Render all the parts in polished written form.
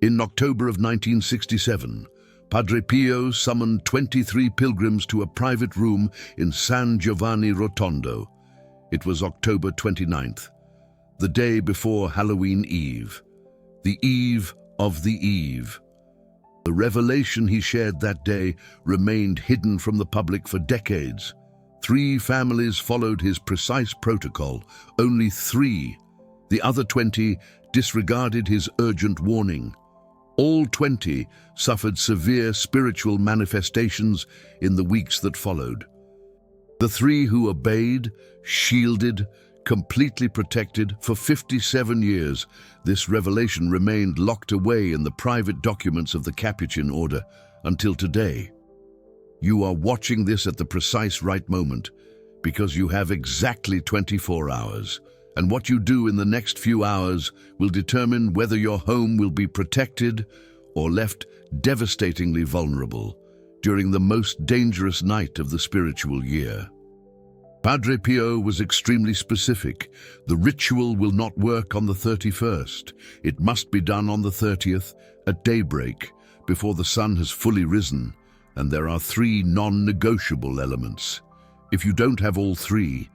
In October of 1967, Padre Pio summoned 23 pilgrims to a private room in San Giovanni Rotondo. It was October 29th, the day before Halloween Eve, the eve of the eve. The revelation he shared that day remained hidden from the public for decades. 3 families followed his precise protocol, only 3. The other 20 disregarded his urgent warning. All 20 suffered severe spiritual manifestations in the weeks that followed. The 3 who obeyed, shielded, completely protected for 57 years, this revelation remained locked away in the private documents of the Capuchin order until today. You are watching this at the precise right moment because you have exactly 24 hours, and what you do in the next few hours will determine whether your home will be protected or left devastatingly vulnerable during the most dangerous night of the spiritual year. Padre Pio was extremely specific. The ritual will not work on the 31st. It must be done on the 30th at daybreak, before the sun has fully risen, and there are 3 non-negotiable elements. If you don't have all 3,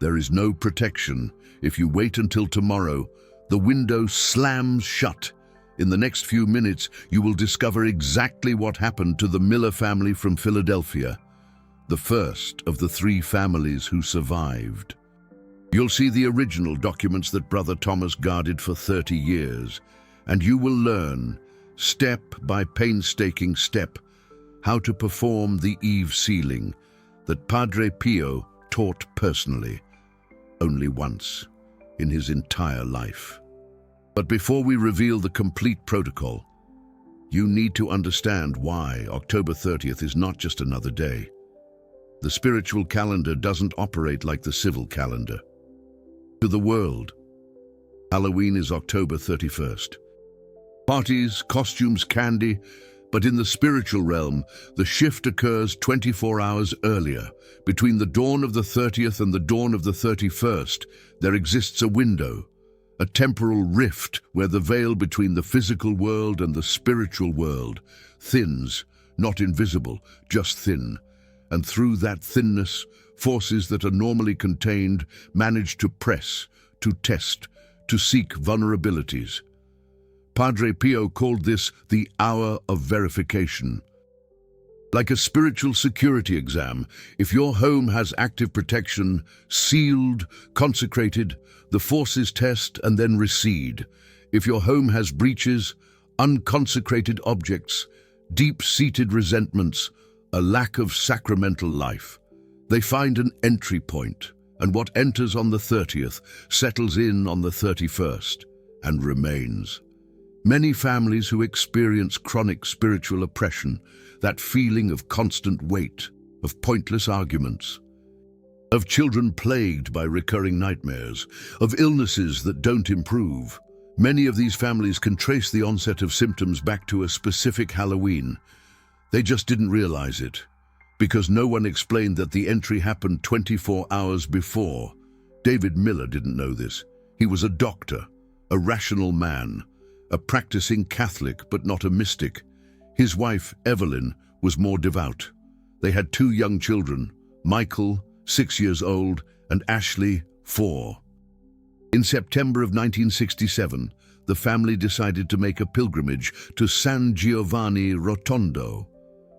there is no protection. If you wait until tomorrow, the window slams shut. In the next few minutes, you will discover exactly what happened to the Miller family from Philadelphia, the first of the 3 families who survived. You'll see the original documents that Brother Thomas guarded for 30 years, and you will learn, step by painstaking step, how to perform the Eve sealing that Padre Pio taught personally, only once in his entire life. But before we reveal the complete protocol, you need to understand why October 30th is not just another day. The spiritual calendar doesn't operate like the civil calendar. To the world, Halloween is October 31st. Parties, costumes, candy, but in the spiritual realm, the shift occurs 24 hours earlier. Between the dawn of the 30th and the dawn of the 31st, there exists a window, a temporal rift where the veil between the physical world and the spiritual world thins, not invisible, just thin. And through that thinness, forces that are normally contained manage to press, to test, to seek vulnerabilities. Padre Pio called this the hour of verification. Like a spiritual security exam, if your home has active protection, sealed, consecrated, the forces test and then recede. If your home has breaches, unconsecrated objects, deep-seated resentments, a lack of sacramental life, they find an entry point, and what enters on the 30th settles in on the 31st and remains. Many families who experience chronic spiritual oppression, that feeling of constant weight, of pointless arguments, of children plagued by recurring nightmares, of illnesses that don't improve. Many of these families can trace the onset of symptoms back to a specific Halloween. They just didn't realize it, because no one explained that the entry happened 24 hours before. David Miller didn't know this. He was a doctor, a rational man, a practicing Catholic but not a mystic. His wife, Evelyn, was more devout. They had 2 young children, Michael, 6 years old, and Ashley, 4. In September of 1967, the family decided to make a pilgrimage to San Giovanni Rotondo.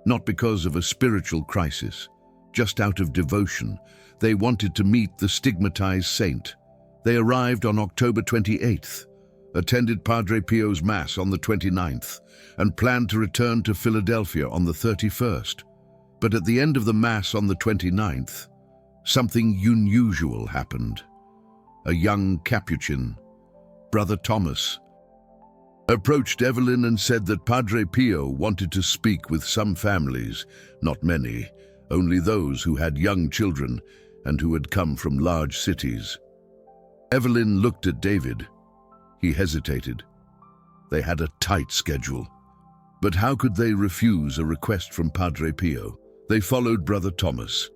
Not because of a spiritual crisis, just out of devotion. They wanted to meet the stigmatized saint. They arrived on October 28th, attended Padre Pio's Mass on the 29th, and planned to return to Philadelphia on the 31st. But at the end of the Mass on the 29th, something unusual happened. A young Capuchin, Brother Thomas, approached Evelyn and said that Padre Pio wanted to speak with some families, not many, only those who had young children and who had come from large cities. Evelyn looked at David. He hesitated. They had a tight schedule. But how could they refuse a request from Padre Pio? They followed Brother Thomas.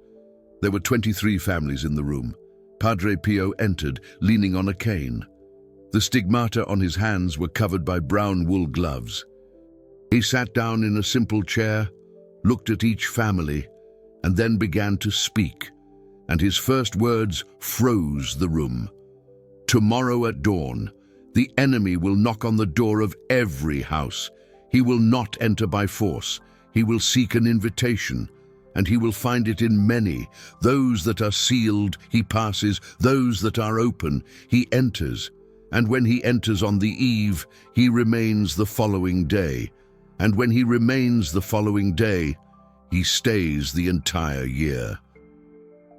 There were 23 families in the room. Padre Pio entered, leaning on a cane. The stigmata on his hands were covered by brown wool gloves. He sat down in a simple chair, looked at each family, and then began to speak, and his first words froze the room. Tomorrow at dawn, the enemy will knock on the door of every house. He will not enter by force. He will seek an invitation, and he will find it in many. Those that are sealed, he passes. Those that are open, he enters. And when he enters on the eve, he remains the following day. And when he remains the following day, he stays the entire year.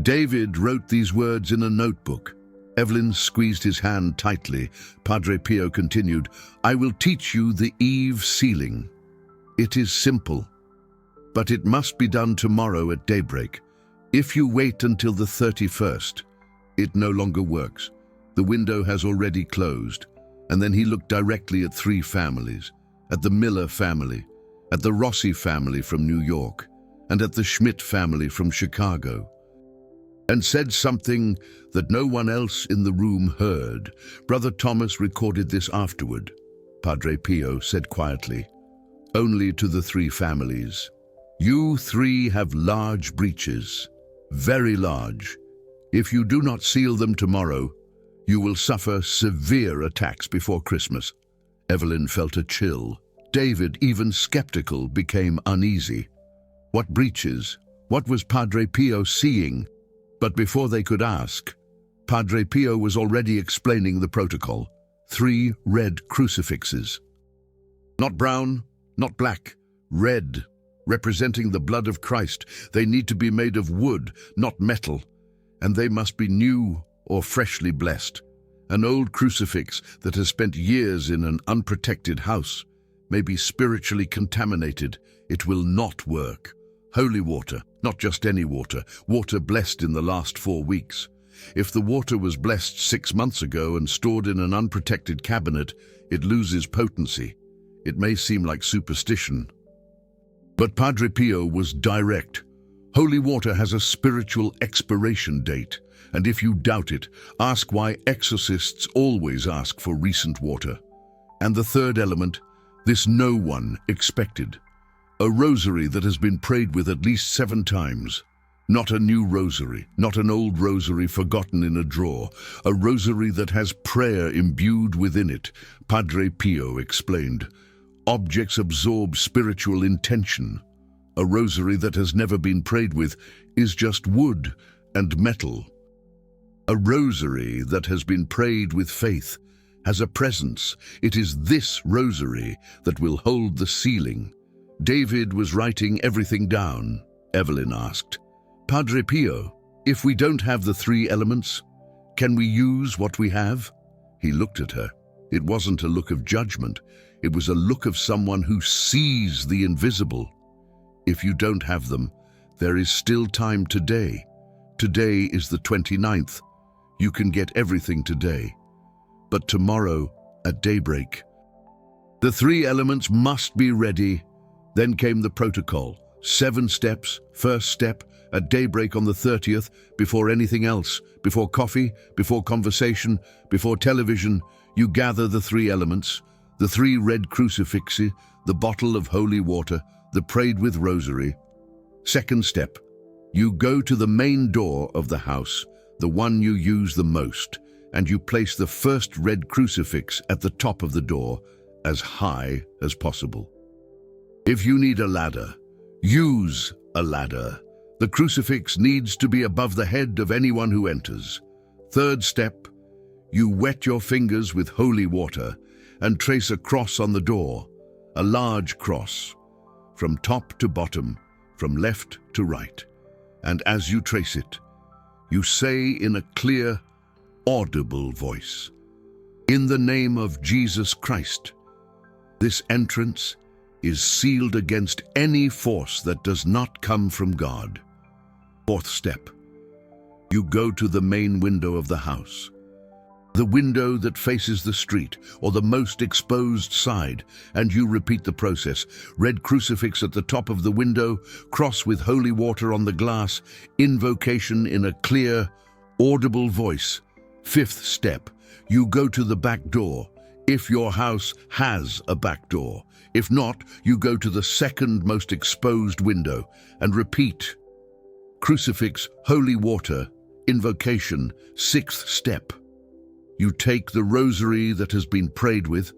David wrote these words in a notebook. Evelyn squeezed his hand tightly. Padre Pio continued, "I will teach you the eve sealing. It is simple, but it must be done tomorrow at daybreak. If you wait until the 31st, it no longer works. The window has already closed." And then he looked directly at three families, at the Miller family, at the Rossi family from New York, and at the Schmidt family from Chicago, and said something that no one else in the room heard. Brother Thomas recorded this afterward. Padre Pio said quietly, only to the three families, "You three have large breaches, very large. If you do not seal them tomorrow, you will suffer severe attacks before Christmas." Evelyn felt a chill. David, even skeptical, became uneasy. What breaches? What was Padre Pio seeing? But before they could ask, Padre Pio was already explaining the protocol. 3 red crucifixes. Not brown, not black, red, representing the blood of Christ. They need to be made of wood, not metal, and they must be new or freshly blessed. An old crucifix that has spent years in an unprotected house may be spiritually contaminated. It will not work. Holy water, not just any water, water blessed in the last 4 weeks. If the water was blessed 6 months ago and stored in an unprotected cabinet, it loses potency. It may seem like superstition, but Padre Pio was direct. Holy water has a spiritual expiration date, and if you doubt it, ask why exorcists always ask for recent water. And the third element, this no one expected. A rosary that has been prayed with at least 7 times. Not a new rosary, not an old rosary forgotten in a drawer. A rosary that has prayer imbued within it, Padre Pio explained. Objects absorb spiritual intention. A rosary that has never been prayed with is just wood and metal. A rosary that has been prayed with faith has a presence. It is this rosary that will hold the sealing. David was writing everything down. Evelyn asked, "Padre Pio, if we don't have the 3 elements, can we use what we have?" He looked at her. It wasn't a look of judgment. It was a look of someone who sees the invisible. If you don't have them, there is still time today. Today is the 29th. You can get everything today. But tomorrow, at daybreak, the 3 elements must be ready. Then came the protocol. 7 steps. First step, at daybreak on the 30th, before anything else, before coffee, before conversation, before television, you gather the 3 elements, the 3 red crucifixes, the bottle of holy water, the prayed with rosary. Second step, you go to the main door of the house, the one you use the most, and you place the first red crucifix at the top of the door, as high as possible. If you need a ladder, use a ladder. The crucifix needs to be above the head of anyone who enters. Third step, you wet your fingers with holy water and trace a cross on the door, a large cross, from top to bottom, from left to right. And as you trace it, you say in a clear, audible voice, "In the name of Jesus Christ." This entrance is sealed against any force that does not come from God. Fourth step, you go to the main window of the house, the window that faces the street or the most exposed side, and you repeat the process. Red crucifix at the top of the window, cross with holy water on the glass, invocation in a clear, audible voice. Fifth step, You go to the back door, if your house has a back door. If not, you go to the second most exposed window and repeat. Crucifix, holy water, invocation, sixth step. You take the rosary that has been prayed with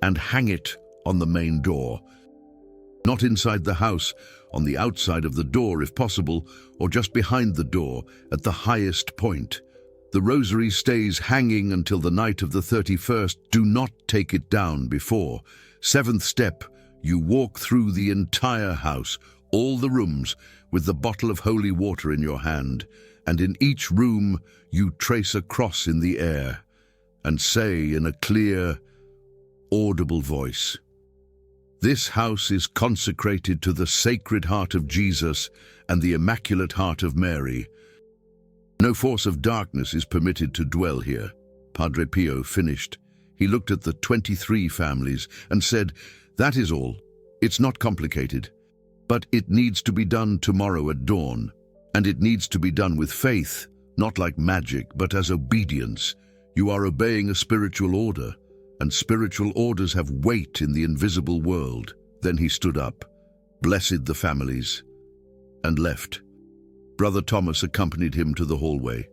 and hang it on the main door. Not inside the house, on the outside of the door if possible, or just behind the door at the highest point. The rosary stays hanging until the night of the 31st. Do not take it down before. Seventh step, you walk through the entire house, all the rooms, with the bottle of holy water in your hand, and in each room you trace a cross in the air and say in a clear, audible voice, "This house is consecrated to the Sacred Heart of Jesus and the Immaculate Heart of Mary. No force of darkness is permitted to dwell here." Padre Pio finished. He looked at the 23 families and said, "That is all. It's not complicated. But it needs to be done tomorrow at dawn. And it needs to be done with faith, not like magic, but as obedience. You are obeying a spiritual order, and spiritual orders have weight in the invisible world." Then he stood up, blessed the families, and left. Brother Thomas accompanied him to the hallway.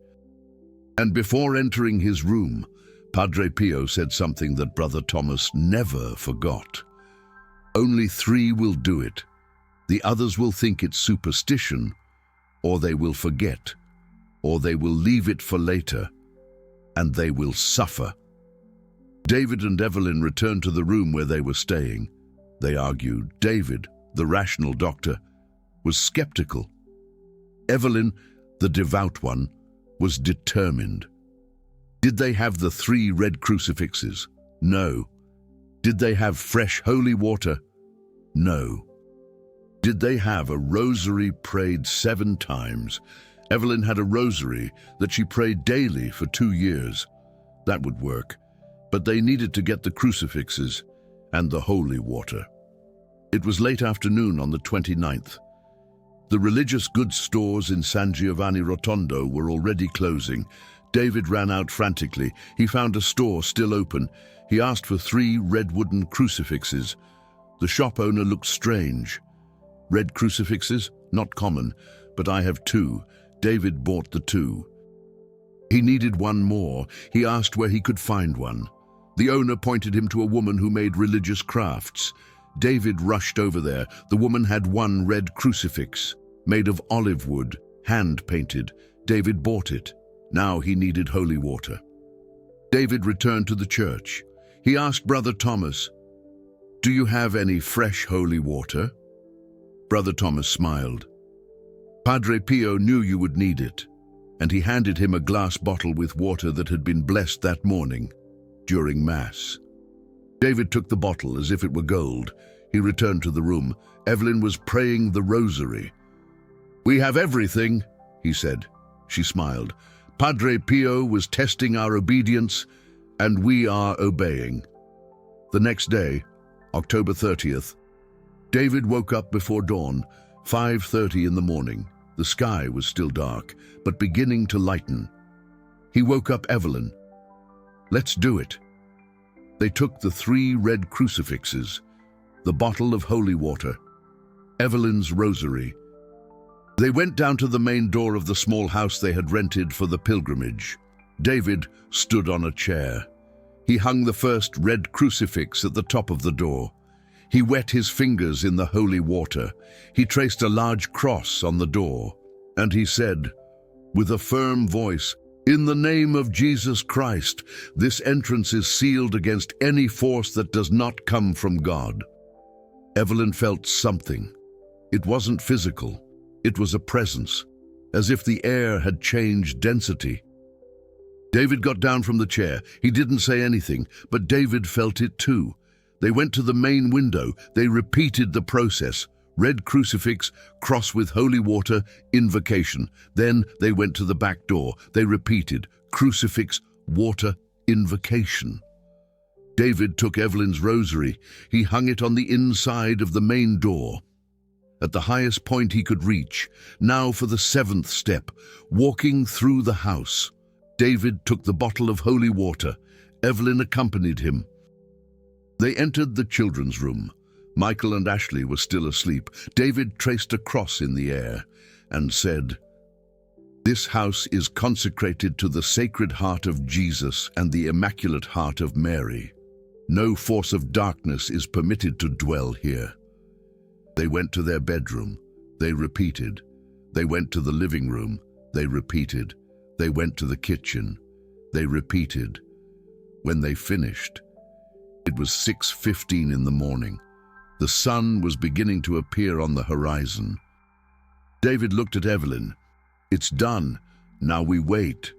And before entering his room, Padre Pio said something that Brother Thomas never forgot. "Only 3 will do it. The others will think it's superstition, or they will forget, or they will leave it for later, and they will suffer." David and Evelyn returned to the room where they were staying. They argued. David, the rational doctor, was skeptical. Evelyn, the devout one, was determined. Did they have the 3 red crucifixes? No. Did they have fresh holy water? No. Did they have a rosary prayed 7 times? Evelyn had a rosary that she prayed daily for 2 years. That would work. But they needed to get the crucifixes and the holy water. It was late afternoon on the 29th. The religious goods stores in San Giovanni Rotondo were already closing. David ran out frantically. He found a store still open. He asked for 3 red wooden crucifixes. The shop owner looked strange. "Red crucifixes? Not common, but I have 2. David bought the 2. He needed one more. He asked where he could find one. The owner pointed him to a woman who made religious crafts. David rushed over there. The woman had 1 red crucifix, made of olive wood, hand-painted. David bought it. Now he needed holy water. David returned to the church. He asked Brother Thomas, "Do you have any fresh holy water?" Brother Thomas smiled. "Padre Pio knew you would need it, and he handed him a glass bottle with water that had been blessed that morning during Mass." David took the bottle as if it were gold. He returned to the room. Evelyn was praying the rosary. "We have everything," he said. She smiled. "Padre Pio was testing our obedience, and we are obeying." The next day, October 30th, David woke up before dawn, 5:30 in the morning. The sky was still dark, but beginning to lighten. He woke up Evelyn. "Let's do it." They took the 3 red crucifixes, the bottle of holy water, Evelyn's rosary. They went down to the main door of the small house they had rented for the pilgrimage. David stood on a chair. He hung the first red crucifix at the top of the door. He wet his fingers in the holy water. He traced a large cross on the door, and he said, with a firm voice, "In the name of Jesus Christ, this entrance is sealed against any force that does not come from God." Evelyn felt something. It wasn't physical. It was a presence, as if the air had changed density. David got down from the chair. He didn't say anything, but David felt it too. They went to the main window. They repeated the process. Red crucifix, cross with holy water, invocation. Then they went to the back door. They repeated, crucifix, water, invocation. David took Evelyn's rosary. He hung it on the inside of the main door, at the highest point he could reach. Now for the 7th step, walking through the house. David took the bottle of holy water. Evelyn accompanied him. They entered the children's room. Michael and Ashley were still asleep. David traced a cross in the air and said, "This house is consecrated to the Sacred Heart of Jesus and the Immaculate Heart of Mary. No force of darkness is permitted to dwell here." They went to their bedroom. They repeated. They went to the living room. They repeated. They went to the kitchen. They repeated. When they finished, it was 6:15 in the morning. The sun was beginning to appear on the horizon. David looked at Evelyn. "It's done. Now we wait."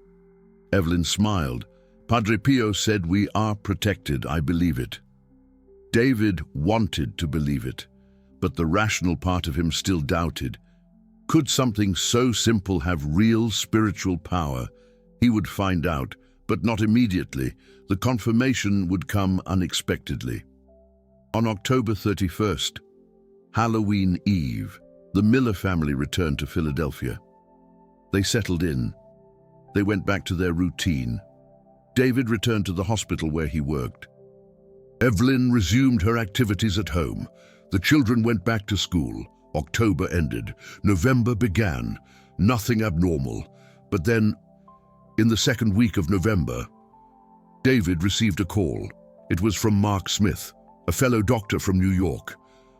Evelyn smiled. "Padre Pio said we are protected. I believe it." David wanted to believe it, but the rational part of him still doubted. Could something so simple have real spiritual power? He would find out, but not immediately. The confirmation would come unexpectedly. On October 31st, Halloween Eve, the Miller family returned to Philadelphia. They settled in. They went back to their routine. David returned to the hospital where he worked. Evelyn resumed her activities at home. The children went back to school. October ended. November began. Nothing abnormal. But then, in the second week of November, David received a call. It was from Mark Smith, a fellow doctor from New York.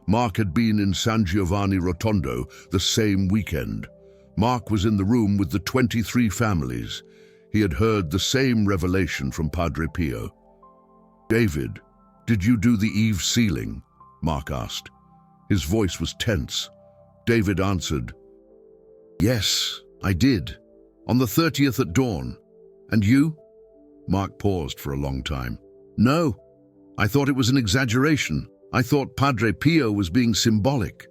Mark had been in San Giovanni Rotondo the same weekend. Mark was in the room with the 23 families. He had heard the same revelation from Padre Pio. "David, did you do the eve sealing?" Mark asked. His voice was tense. David answered, "Yes, I did. On the 30th at dawn. And you?" Mark paused for a long time. "No. I thought it was an exaggeration. I thought Padre Pio was being symbolic."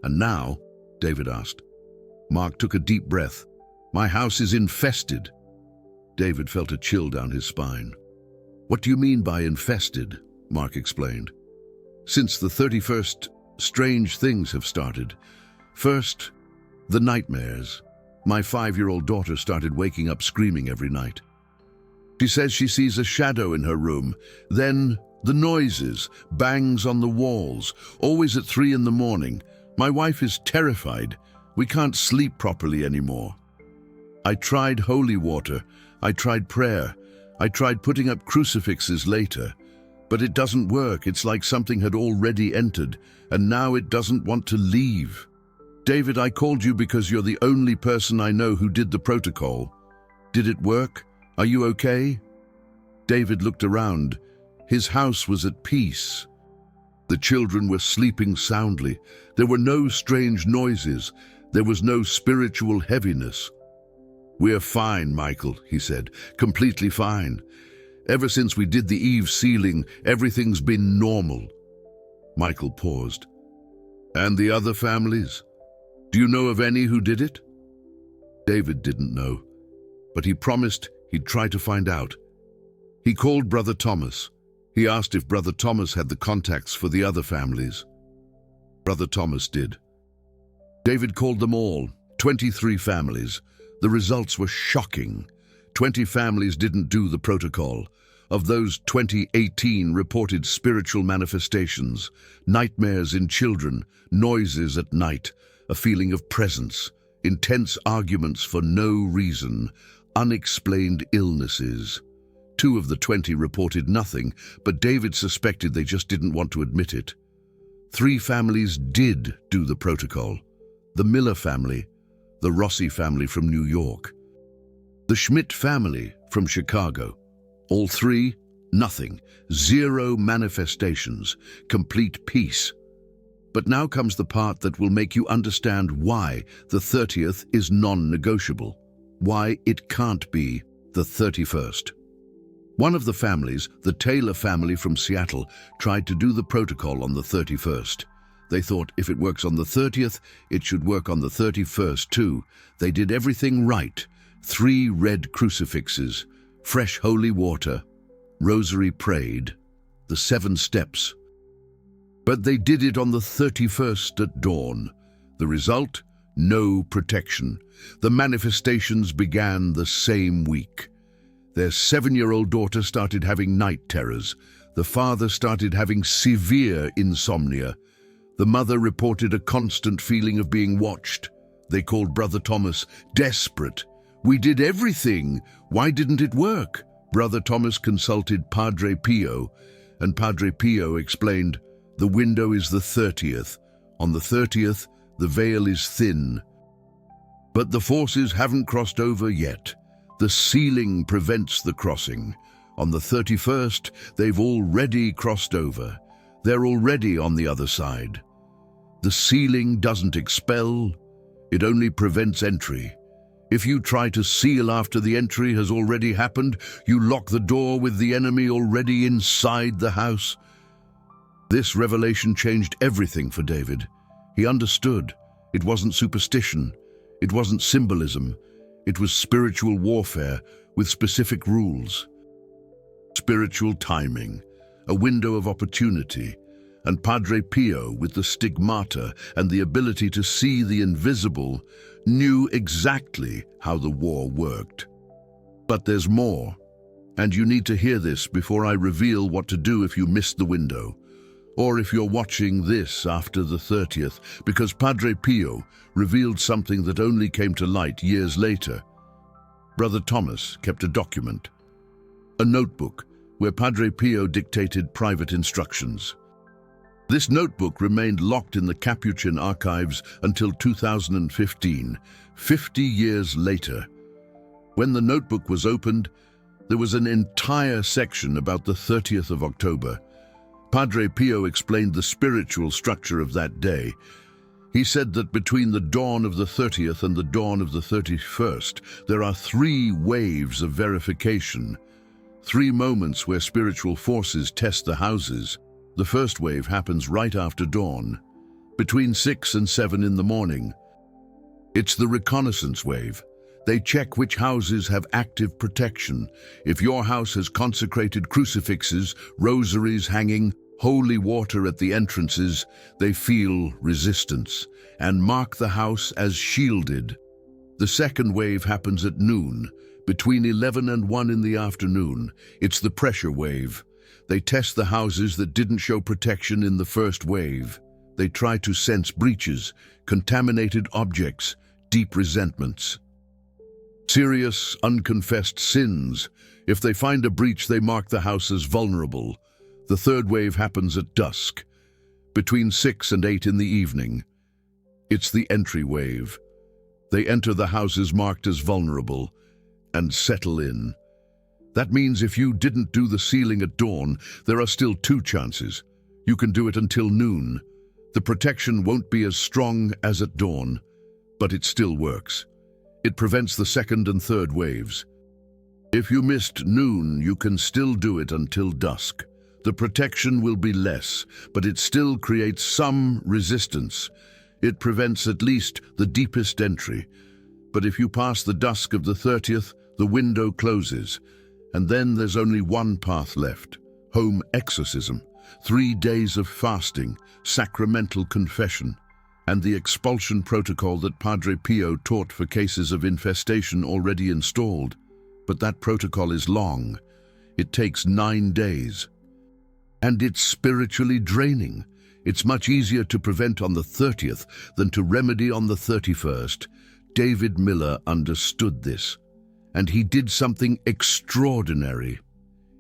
"And now?" David asked. Mark took a deep breath. "My house is infested." David felt a chill down his spine. "What do you mean by infested?" Mark explained. "Since the 31st, strange things have started. First, the nightmares. My 5-year-old daughter started waking up screaming every night. She says she sees a shadow in her room. Then the noises, bangs on the walls, always at 3 in the morning. My wife is terrified. We can't sleep properly anymore. I tried holy water. I tried prayer. I tried putting up crucifixes later. But it doesn't work. It's like something had already entered, and now it doesn't want to leave. David, I called you because you're the only person I know who did the protocol. Did it work? Are you okay?" David looked around. His house was at peace. The children were sleeping soundly. There were no strange noises. There was no spiritual heaviness. "We're fine, Michael," he said, "completely fine. Ever since we did the eve sealing, everything's been normal." Michael paused. "And the other families? Do you know of any who did it?" David didn't know, but he promised he'd try to find out. He called Brother Thomas. He asked if Brother Thomas had the contacts for the other families. Brother Thomas did. David called them all, 23 families. The results were shocking. 20 families didn't do the protocol. Of those, 18 reported spiritual manifestations, nightmares in children, noises at night, a feeling of presence, intense arguments for no reason, unexplained illnesses. 2 of the 20 reported nothing, but David suspected they just didn't want to admit it. 3 families did do the protocol. The Miller family, the Rossi family from New York, the Schmidt family from Chicago. All 3, nothing, 0 manifestations, complete peace. But now comes the part that will make you understand why the 30th is non-negotiable, why it can't be the 31st. One of the families, the Taylor family from Seattle, tried to do the protocol on the 31st. They thought if it works on the 30th, it should work on the 31st too. They did everything right. 3 red crucifixes, fresh holy water, rosary prayed, the 7 steps. But they did it on the 31st at dawn. The result? No protection. The manifestations began the same week. Their 7-year-old daughter started having night terrors. The father started having severe insomnia. The mother reported a constant feeling of being watched. They called Brother Thomas desperate. "We did everything. Why didn't it work?" Brother Thomas consulted Padre Pio, and Padre Pio explained, "The window is the 30th. On the 30th, the veil is thin. But the forces haven't crossed over yet. The ceiling prevents the crossing. On the 31st, they've already crossed over. They're already on the other side. The ceiling doesn't expel, it only prevents entry. If you try to seal after the entry has already happened, you lock the door with the enemy already inside the house." This revelation changed everything for David. He understood. It wasn't superstition. It wasn't symbolism. It was spiritual warfare with specific rules. Spiritual timing, a window of opportunity, and Padre Pio, with the stigmata and the ability to see the invisible, knew exactly how the war worked. But there's more, and you need to hear this before I reveal what to do if you missed the window, or if you're watching this after the 30th, because Padre Pio revealed something that only came to light years later. Brother Thomas kept a document, a notebook where Padre Pio dictated private instructions. This notebook remained locked in the Capuchin archives until 2015, 50 years later. When the notebook was opened, there was an entire section about the 30th of October. Padre Pio explained the spiritual structure of that day. He said that between the dawn of the 30th and the dawn of the 31st, there are 3 waves of verification, 3 moments where spiritual forces test the houses. The first wave happens right after dawn, between 6 and 7 in the morning. It's the reconnaissance wave. They check which houses have active protection. If your house has consecrated crucifixes, rosaries hanging, holy water at the entrances, they feel resistance and mark the house as shielded. The second wave happens at noon, between 11 and 1 in the afternoon. It's the pressure wave. They test the houses that didn't show protection in the first wave. They try to sense breaches, contaminated objects, deep resentments. Serious, unconfessed sins. If they find a breach, they mark the house as vulnerable. The third wave happens at dusk, between 6 and 8 in the evening. It's the entry wave. They enter the houses marked as vulnerable and settle in. That means if you didn't do the sealing at dawn, there are still 2 chances. You can do it until noon. The protection won't be as strong as at dawn, but it still works. It prevents the second and third waves. If you missed noon, you can still do it until dusk. The protection will be less, but it still creates some resistance. It prevents at least the deepest entry. But if you pass the dusk of the 30th, the window closes. And then there's only one path left: home exorcism, 3 days of fasting, sacramental confession, and the expulsion protocol that Padre Pio taught for cases of infestation already installed. But that protocol is long. It takes 9 days. And it's spiritually draining. It's much easier to prevent on the 30th than to remedy on the 31st. David Miller understood this, and he did something extraordinary.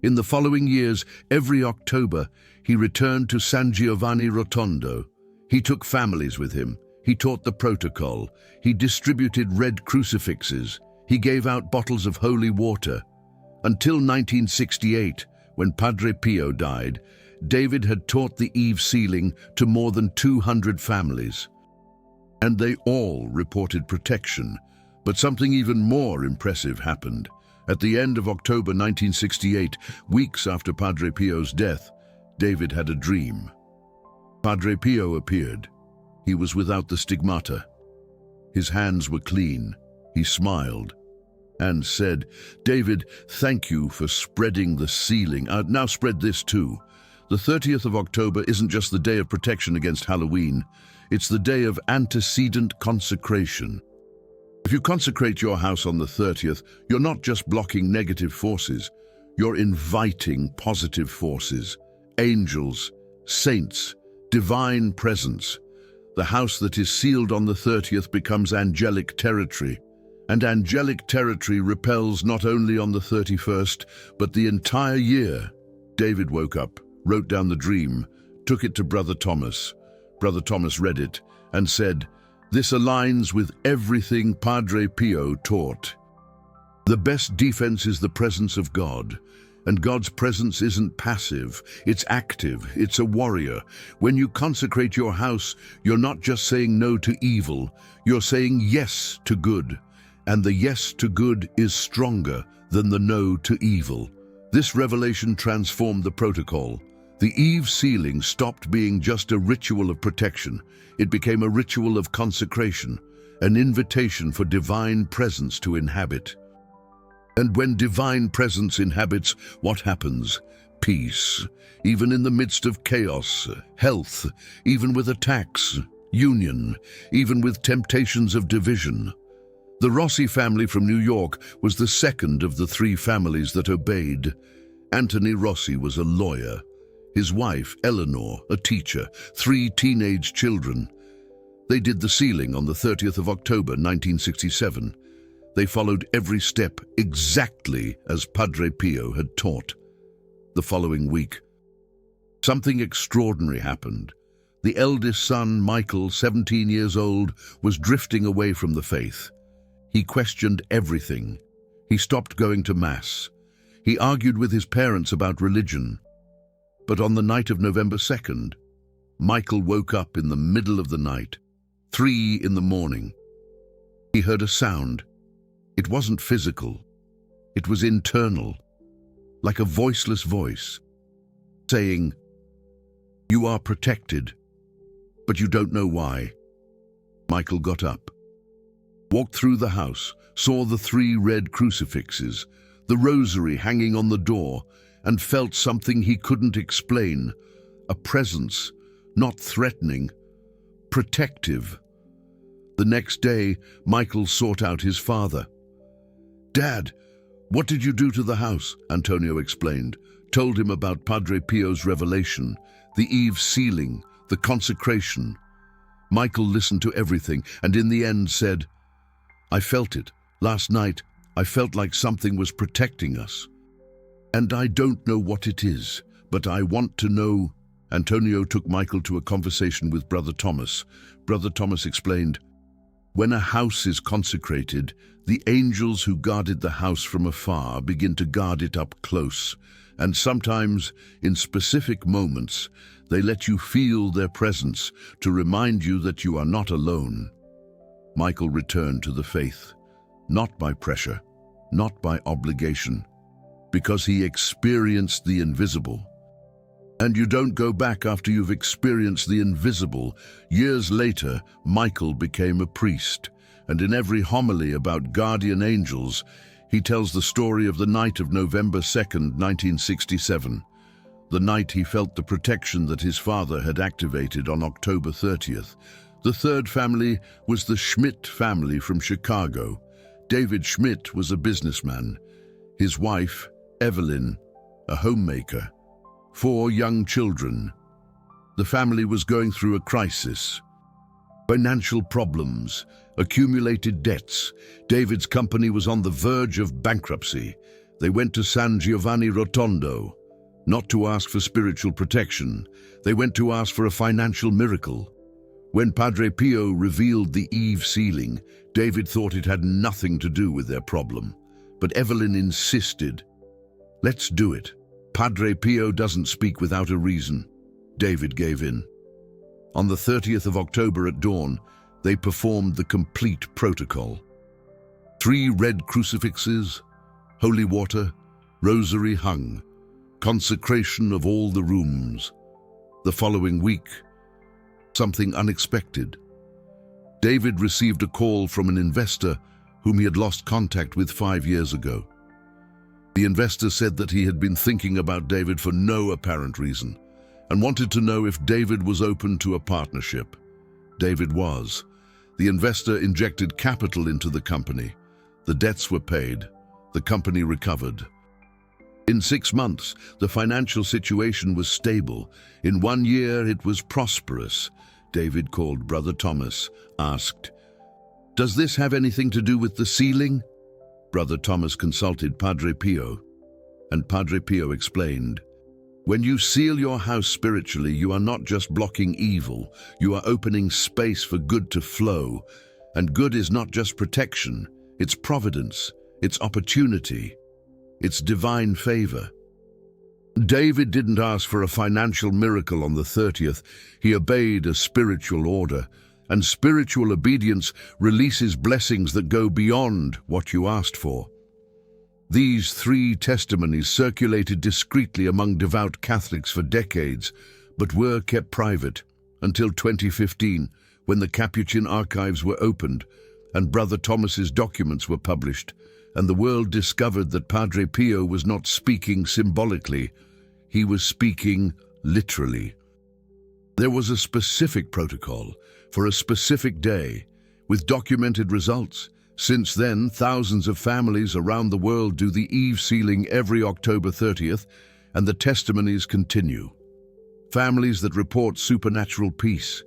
In the following years, every October, he returned to San Giovanni Rotondo. He took families with him. He taught the protocol. He distributed red crucifixes. He gave out bottles of holy water. Until 1968, when Padre Pio died, David had taught the Eve sealing to more than 200 families. And they all reported protection. But something even more impressive happened. At the end of October 1968, weeks after Padre Pio's death, David had a dream. Padre Pio appeared. He was without the stigmata. His hands were clean. He smiled and said, "David, thank you for spreading the sealing. Now spread this too. The 30th of October isn't just the day of protection against Halloween. It's the day of antecedent consecration. If you consecrate your house on the 30th, you're not just blocking negative forces, you're inviting positive forces, angels, saints, divine presence. The house that is sealed on the 30th becomes angelic territory, and angelic territory repels not only on the 31st, but the entire year. David woke up, wrote down the dream, took it to Brother Thomas. Brother Thomas read it and said, "This aligns with everything Padre Pio taught. The best defense is the presence of God, and God's presence isn't passive, it's active, it's a warrior. When you consecrate your house, you're not just saying no to evil, you're saying yes to good, and the yes to good is stronger than the no to evil." This revelation transformed the protocol. The Eve sealing stopped being just a ritual of protection. It became a ritual of consecration, an invitation for divine presence to inhabit. And when divine presence inhabits, what happens? Peace, even in the midst of chaos, health, even with attacks, union, even with temptations of division. The Rossi family from New York was the second of the three families that obeyed. Anthony Rossi was a lawyer. His wife, Eleanor, a teacher, 3 teenage children. They did the sealing on the 30th of October, 1967. They followed every step exactly as Padre Pio had taught. The following week, something extraordinary happened. The eldest son, Michael, 17 years old, was drifting away from the faith. He questioned everything. He stopped going to Mass. He argued with his parents about religion. But on the night of November 2nd, Michael woke up in the middle of the night, 3 in the morning. He heard a sound. It wasn't physical. It was internal, like a voiceless voice, saying, "You are protected, but you don't know why." Michael got up, walked through the house, saw the 3 red crucifixes, the rosary hanging on the door, and felt something he couldn't explain, a presence, not threatening, protective. The next day, Michael sought out his father. "Dad, what did you do to the house?" Antonio explained, told him about Padre Pio's revelation, the Eve sealing, the consecration. Michael listened to everything and in the end said, "I felt it. Last night, I felt like something was protecting us. And I don't know what it is, but I want to know." Antonio took Michael to a conversation with Brother Thomas. Brother Thomas explained, "When a house is consecrated, the angels who guarded the house from afar begin to guard it up close, and sometimes, in specific moments, they let you feel their presence to remind you that you are not alone." Michael returned to the faith, not by pressure, not by obligation, because he experienced the invisible. And you don't go back after you've experienced the invisible. Years later, Michael became a priest, and in every homily about guardian angels, he tells the story of the night of November 2nd, 1967, the night he felt the protection that his father had activated on October 30th. The third family was the Schmidt family from Chicago. David Schmidt was a businessman. His wife, Evelyn, a homemaker. 4 young children. The family was going through a crisis. Financial problems, accumulated debts. David's company was on the verge of bankruptcy. They went to San Giovanni Rotondo, not to ask for spiritual protection. They went to ask for a financial miracle. When Padre Pio revealed the Eve sealing, David thought it had nothing to do with their problem. But Evelyn insisted, "Let's do it. Padre Pio doesn't speak without a reason." David gave in. On the 30th of October at dawn, they performed the complete protocol. 3 red crucifixes, holy water, rosary hung, consecration of all the rooms. The following week, something unexpected. David received a call from an investor whom he had lost contact with 5 years ago. The investor said that he had been thinking about David for no apparent reason and wanted to know if David was open to a partnership. David was. The investor injected capital into the company. The debts were paid. The company recovered. In 6 months, the financial situation was stable. In 1 year, it was prosperous. David called Brother Thomas, asked, "Does this have anything to do with the sealing?" Brother Thomas consulted Padre Pio, and Padre Pio explained, "When you seal your house spiritually, you are not just blocking evil, you are opening space for good to flow. And good is not just protection, it's providence, it's opportunity, it's divine favor." David didn't ask for a financial miracle on the 30th. He obeyed a spiritual order, and spiritual obedience releases blessings that go beyond what you asked for. These 3 testimonies circulated discreetly among devout Catholics for decades, but were kept private until 2015, when the Capuchin archives were opened and Brother Thomas's documents were published, and the world discovered that Padre Pio was not speaking symbolically, he was speaking literally. There was a specific protocol for a specific day, with documented results. Since then, thousands of families around the world do the Eve sealing every October 30th, and the testimonies continue. Families that report supernatural peace,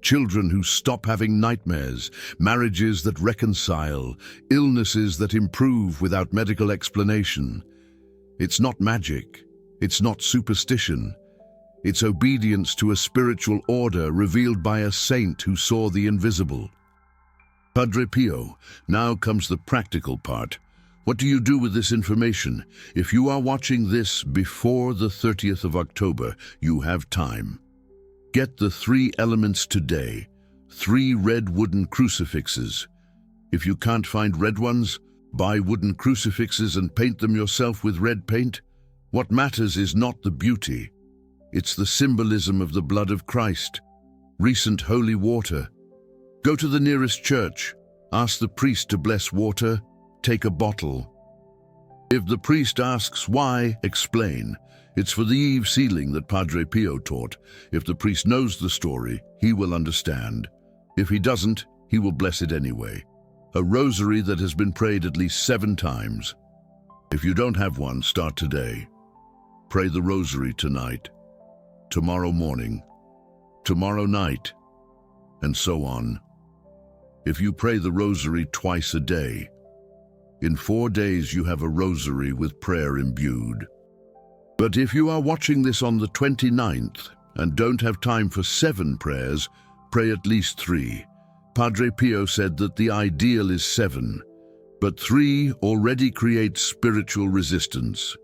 children who stop having nightmares, marriages that reconcile, illnesses that improve without medical explanation. It's not magic, it's not superstition. It's obedience to a spiritual order revealed by a saint who saw the invisible. Padre Pio, now comes the practical part. What do you do with this information? If you are watching this before the 30th of October, you have time. Get the 3 elements today, 3 red wooden crucifixes. If you can't find red ones, buy wooden crucifixes and paint them yourself with red paint. What matters is not the beauty. It's the symbolism of the blood of Christ. Recent holy water. Go to the nearest church. Ask the priest to bless water. Take a bottle. If the priest asks why, explain. It's for the Eve sealing that Padre Pio taught. If the priest knows the story, he will understand. If he doesn't, he will bless it anyway. A rosary that has been prayed at least 7 times. If you don't have one, start today. Pray the rosary tonight, tomorrow morning, tomorrow night, and so on. If you pray the rosary twice a day, in 4 days you have a rosary with prayer imbued. But if you are watching this on the 29th and don't have time for 7 prayers, pray at least 3. Padre Pio said that the ideal is 7, but 3 already creates spiritual resistance.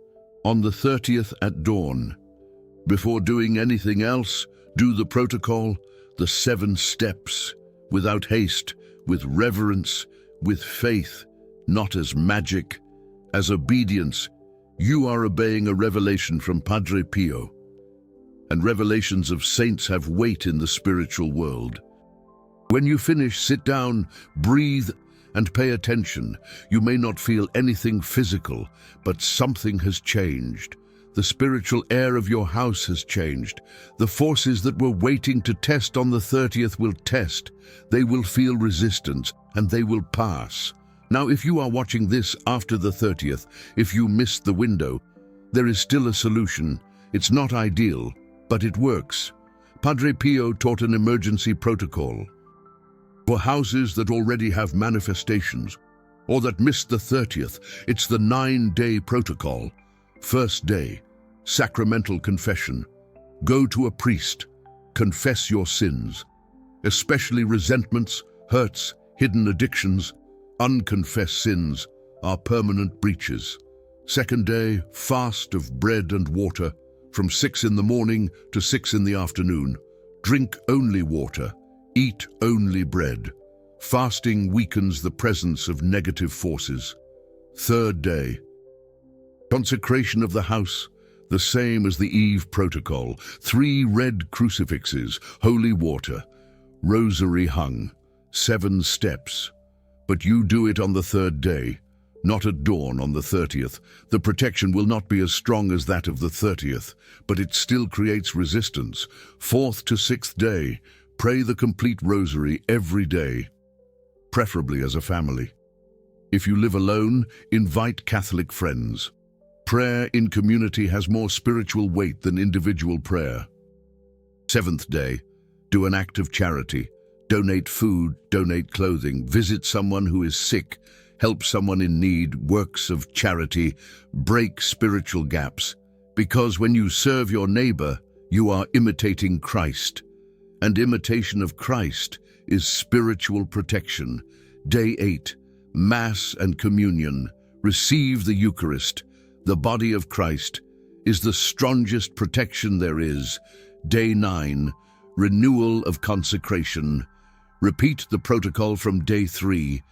On the 30th at dawn, before doing anything else, do the protocol, the 7 steps, without haste, with reverence, with faith, not as magic, as obedience. You are obeying a revelation from Padre Pio, and revelations of saints have weight in the spiritual world. When you finish, sit down, breathe, and pay attention. You may not feel anything physical, but something has changed. The spiritual air of your house has changed. The forces that were waiting to test on the 30th will test. They will feel resistance, and they will pass. Now, if you are watching this after the 30th, if you missed the window, there is still a solution. It's not ideal, but it works. Padre Pio taught an emergency protocol for houses that already have manifestations, or that missed the 30th. It's the 9-day protocol. First day, sacramental confession. Go to a priest. Confess your sins, especially resentments, hurts, hidden addictions. Unconfessed sins are permanent breaches. Second day, fast of bread and water, from 6 in the morning to 6 in the afternoon. Drink only water. Eat only bread. Fasting weakens the presence of negative forces. Third day, consecration of the house, the same as the Eve protocol. 3 red crucifixes, holy water, rosary hung, 7 steps. But you do it on the 3rd day, not at dawn on the 30th. The protection will not be as strong as that of the 30th, but it still creates resistance. 4th to 6th day, pray the complete rosary every day. preferably as a family. If you live alone, invite Catholic friends. Prayer in community has more spiritual weight than individual prayer. Seventh day, do an act of charity. Donate food, donate clothing, visit someone who is sick, help someone in need, works of charity, break spiritual gaps. Because when you serve your neighbor, you are imitating Christ. And imitation of Christ is spiritual protection. Day 8, Mass and Communion. Receive the Eucharist. The body of Christ is the strongest protection there is. Day 9, Renewal of Consecration. Repeat the protocol from day 3.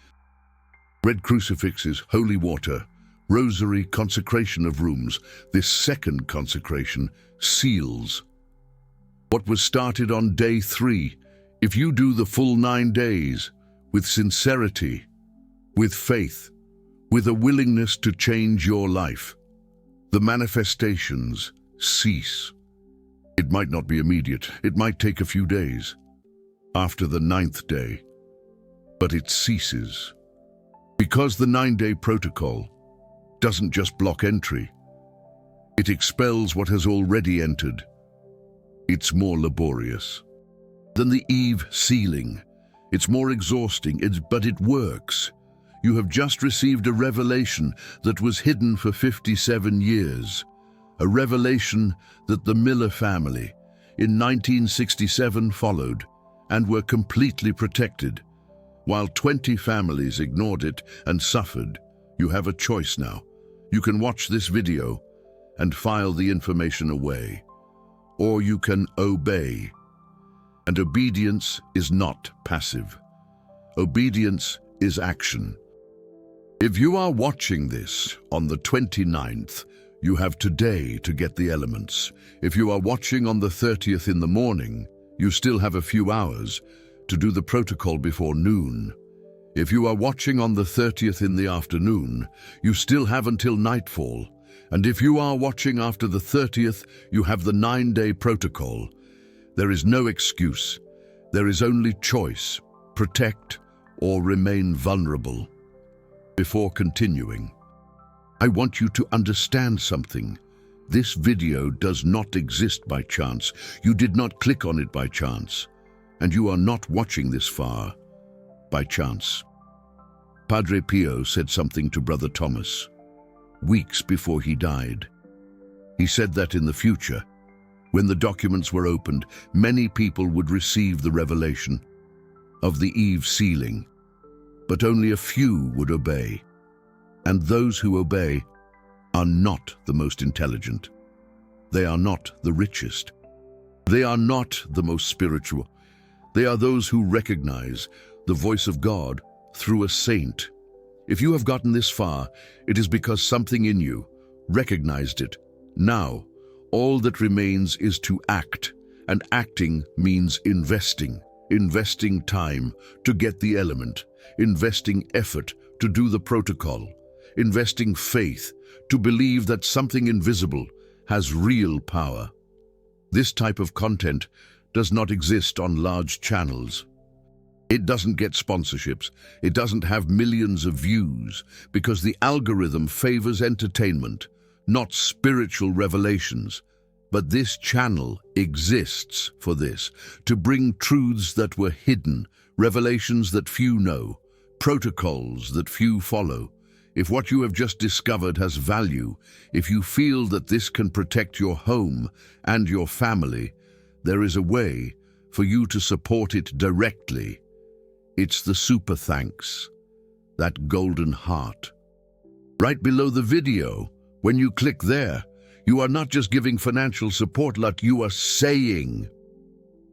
Red crucifixes, holy water, rosary, consecration of rooms. This second consecration, seals. What was started on day 3, if you do the full 9 days, with sincerity, with faith, with a willingness to change your life, the manifestations cease. It might not be immediate, it might take a few days, after the 9th day, but it ceases. Because the 9-day protocol doesn't just block entry, it expels what has already entered. It's more laborious than the Eve sealing. It's more exhausting, but it works. You have just received a revelation that was hidden for 57 years. A revelation that the Miller family in 1967 followed and were completely protected. While 20 families ignored it and suffered, you have a choice now. You can watch this video and file the information away, or you can obey. And obedience is not passive. Obedience is action. If you are watching this on the 29th, you have today to get the elements. If you are watching on the 30th in the morning, you still have a few hours to do the protocol before noon. If you are watching on the 30th in the afternoon, you still have until nightfall. And if you are watching after the 30th, you have the 9-day protocol. There is no excuse. There is only choice: protect or remain vulnerable. Before continuing, I want you to understand something. This video does not exist by chance. You did not click on it by chance. And you are not watching this far by chance. Padre Pio said something to Brother Thomas weeks before he died. He said that in the future, when the documents were opened, many people would receive the revelation of the Eve sealing, but only a few would obey. And those who obey are not the most intelligent. They are not the richest. They are not the most spiritual. They are those who recognize the voice of God through a saint. If you have gotten this far, it is because something in you recognized it. Now, all that remains is to act, and acting means investing. Investing time to get the element, investing effort to do the protocol, investing faith to believe that something invisible has real power. This type of content does not exist on large channels. It doesn't get sponsorships. It doesn't have millions of views because the algorithm favors entertainment, not spiritual revelations. But this channel exists for this, to bring truths that were hidden, revelations that few know, protocols that few follow. If what you have just discovered has value, if you feel that this can protect your home and your family, there is a way for you to support it directly. It's the super thanks, that golden heart. Right below the video, when you click there, you are not just giving financial support, but you are saying,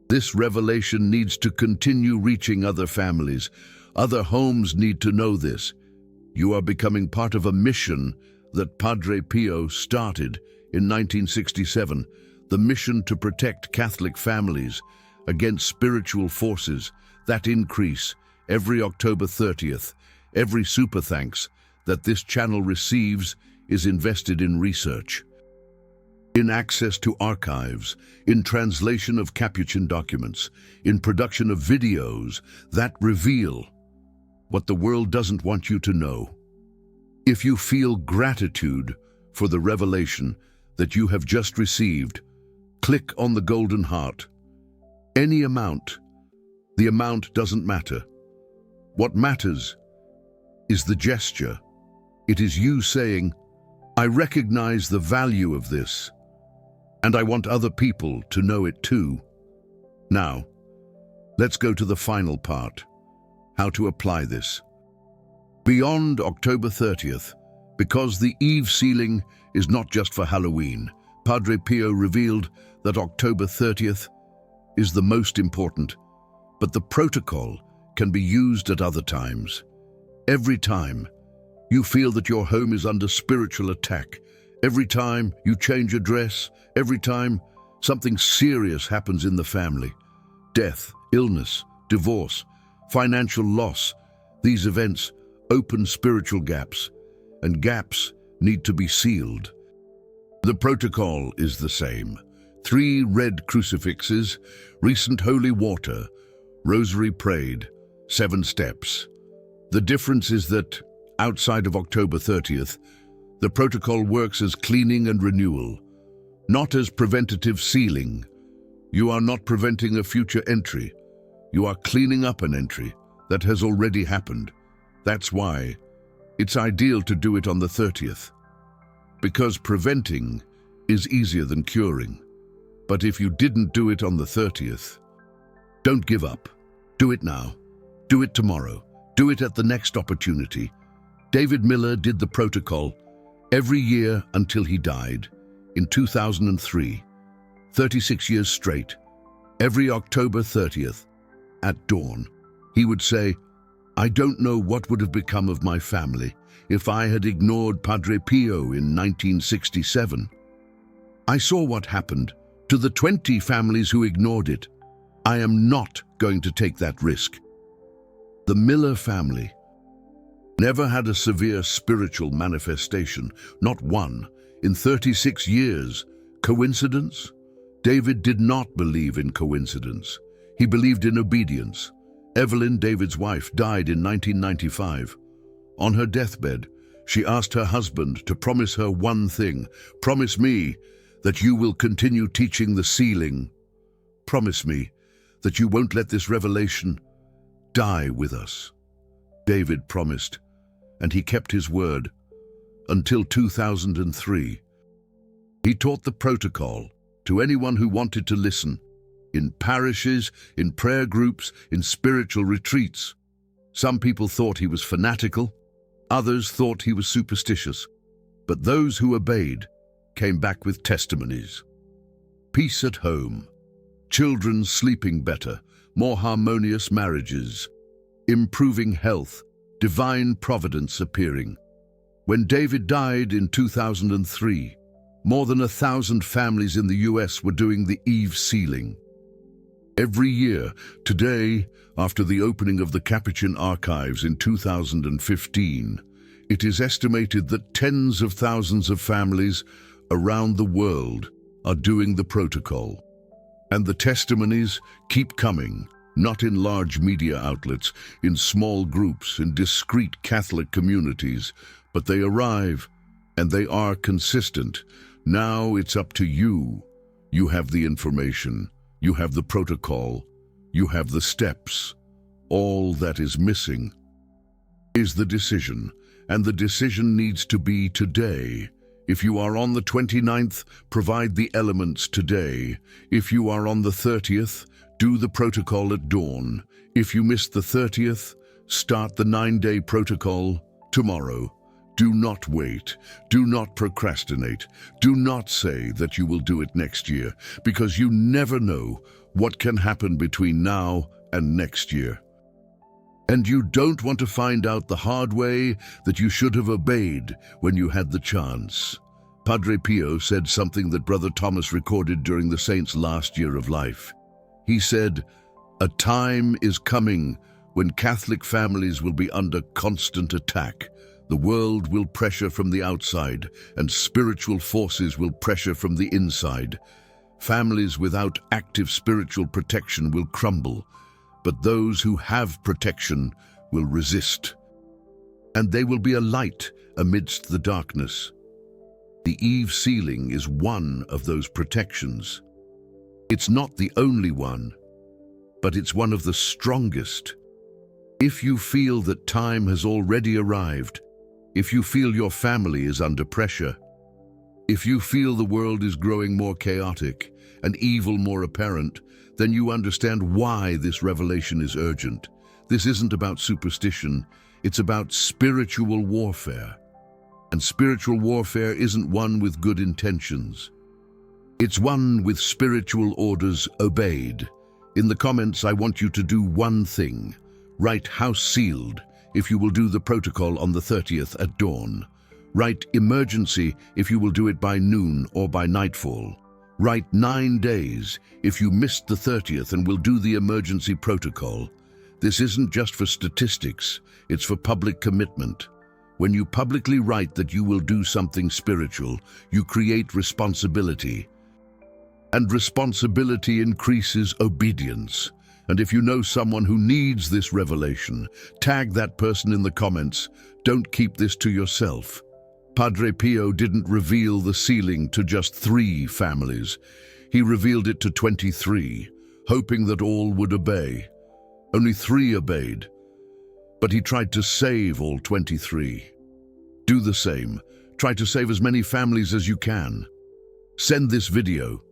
this revelation needs to continue reaching other families. Other homes need to know this. You are becoming part of a mission that Padre Pio started in 1967, the mission to protect Catholic families against spiritual forces that increase. Every October 30th, every super thanks that this channel receives is invested in research, in access to archives, in translation of Capuchin documents, in production of videos that reveal what the world doesn't want you to know. If you feel gratitude for the revelation that you have just received, click on the golden heart. Any amount. The amount doesn't matter. What matters is the gesture. It is you saying, I recognize the value of this, and I want other people to know it too. Now, let's go to the final part, how to apply this. Beyond October 30th, because the Eve sealing is not just for Halloween, Padre Pio revealed that October 30th is the most important, but the protocol can be used at other times. Every time you feel that your home is under spiritual attack, every time you change address, every time something serious happens in the family, death, illness, divorce, financial loss, these events open spiritual gaps, and gaps need to be sealed. The protocol is the same. 3 red crucifixes, recent holy water, rosary prayed, 7 steps. The difference is that, outside of October 30th, the protocol works as cleaning and renewal, not as preventative sealing. You are not preventing a future entry. You are cleaning up an entry that has already happened. That's why it's ideal to do it on the 30th. Because preventing is easier than curing. But if you didn't do it on the 30th, don't give up. Do it now. Do it tomorrow. Do it at the next opportunity. David Miller did the protocol every year until he died in 2003, 36 years straight. Every October 30th, at dawn, he would say, I don't know what would have become of my family if I had ignored Padre Pio in 1967. I saw what happened to the 20 families who ignored it. I am not going to take that risk. The Miller family never had a severe spiritual manifestation, not one, in 36 years. Coincidence? David did not believe in coincidence. He believed in obedience. Evelyn, David's wife, died in 1995. On her deathbed, she asked her husband to promise her one thing. Promise me that you will continue teaching the sealing. Promise me that you won't let this revelation die with us. David promised, and he kept his word until 2003. He taught the protocol to anyone who wanted to listen, in parishes, in prayer groups, in spiritual retreats. Some people thought he was fanatical, others thought he was superstitious, but those who obeyed came back with testimonies. Peace at home, children sleeping better, more harmonious marriages, improving health, divine providence appearing. When David died in 2003, more than 1,000 families in the US were doing the Eve sealing. Every year, today, after the opening of the Capuchin archives in 2015, it is estimated that tens of thousands of families around the world are doing the protocol. And the testimonies keep coming, not in large media outlets, in small groups, in discreet Catholic communities, but they arrive, and they are consistent. Now it's up to you. You have the information. You have the protocol. You have the steps. All that is missing is the decision, and the decision needs to be today. If you are on the 29th, provide the elements today. If you are on the 30th, do the protocol at dawn. If you missed the 30th, start the 9-day protocol tomorrow. Do not wait. Do not procrastinate. Do not say that you will do it next year, because you never know what can happen between now and next year. And you don't want to find out the hard way that you should have obeyed when you had the chance. Padre Pio said something that Brother Thomas recorded during the saint's last year of life. He said, "A time is coming when Catholic families will be under constant attack. The world will pressure from the outside, and spiritual forces will pressure from the inside. Families without active spiritual protection will crumble, but those who have protection will resist, and they will be a light amidst the darkness. The Eve sealing is one of those protections. It's not the only one, but it's one of the strongest. If you feel that time has already arrived, if you feel your family is under pressure, if you feel the world is growing more chaotic and evil more apparent, then you understand why this revelation is urgent. This isn't about superstition, it's about spiritual warfare. And spiritual warfare isn't one with good intentions. It's one with spiritual orders obeyed. In the comments, I want you to do one thing. Write "house sealed" if you will do the protocol on the 30th at dawn. Write "emergency" if you will do it by noon or by nightfall. Write 9 days if you missed the 30th and will do the emergency protocol. This isn't just for statistics, it's for public commitment. When you publicly write that you will do something spiritual, you create responsibility. And responsibility increases obedience. And if you know someone who needs this revelation, tag that person in the comments. Don't keep this to yourself. Padre Pio didn't reveal the sealing to just 3 families. He revealed it to 23, hoping that all would obey. Only 3 obeyed, but he tried to save all 23. Do the same. Try to save as many families as you can. Send this video.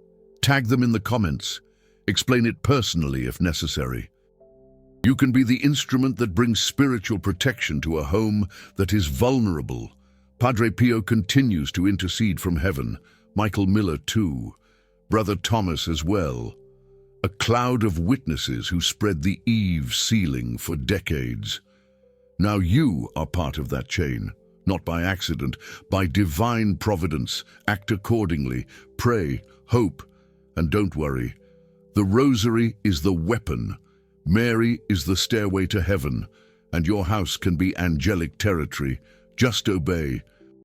Tag them in the comments. Explain it personally if necessary. You can be the instrument that brings spiritual protection to a home that is vulnerable. Padre Pio continues to intercede from heaven. Michael Miller too. Brother Thomas as well. A cloud of witnesses who spread the Eve sealing for decades. Now you are part of that chain. Not by accident, by divine providence. Act accordingly. Pray, hope, and don't worry. The rosary is the weapon. Mary is the stairway to heaven, and your house can be angelic territory. Just obey.